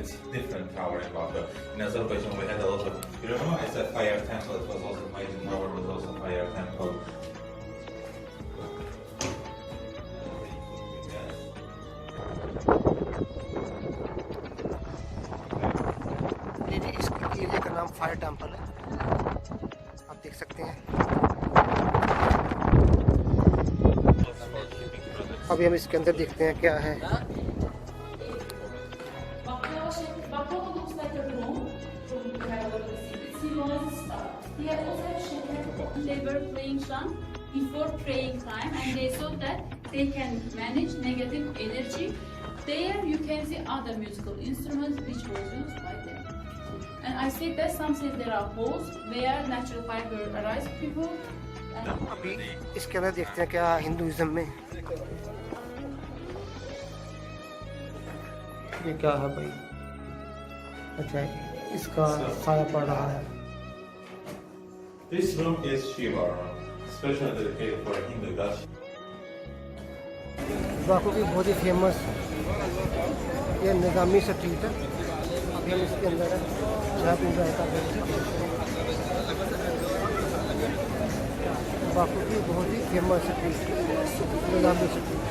It's different tower in Baku. In Azerbaijan, we had a lot of. You remember, it's a fire temple. It was also made in tower. Was also fire temple. इस area का नाम fire temple है। आप देख सकते हैं। अभी हम इसके अंदर देखते हैं क्या है। They were playing shang before praying time, and they saw that they can manage negative energy. There you can see other musical instruments which was used by them. And I said that some say there are holes where natural fire will arise before. अभी इसके अंदर देखते हैं क्या Hinduism में ये क्या है भाई। अच्छा, इसका साया पड़ रहा है। This room is Shiva room, specially dedicated for Hindu gods. Baku की बहुत ही फेमस ये निज़ामी स्ट्रीट है। अभी हम इसके अंदर है। यहाँ पे एंजॉय कर रहे हैं। बाकू की बहुत ही फेमस स्ट्रीट निज़ामी स्ट्रीट।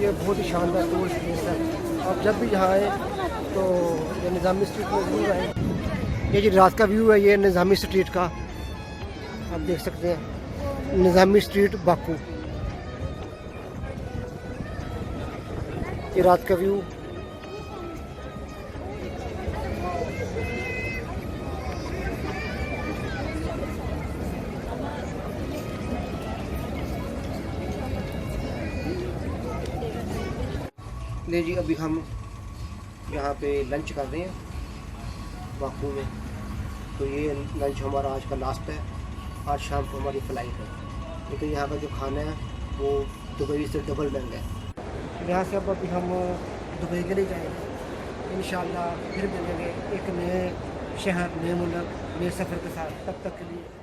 ये बहुत ही शानदार टूरिस्ट प्लेस है। आप जब भी यहाँ आए तो ये निज़ामी स्ट्रीट में जरूर आए। ये जी रात का व्यू है ये निज़ामी स्ट्रीट का। आप देख सकते हैं निज़ामी स्ट्रीट बाकू। ये रात का व्यू। ले जी अभी हम यहाँ पे लंच कर रहे हैं बाकू में। तो ये लंच हमारा आज का लास्ट है। आज शाम को हमारी फ़्लाइट है, लेकिन यहाँ का जो खाना है वो दुबई से डबल महंगा है। यहाँ से अब अभी हम दुबई के लिए जाएंगे इंशाल्लाह, फिर मिलेंगे एक नए शहर, नए मुल्क, नए सफ़र के साथ। तब तक के लिए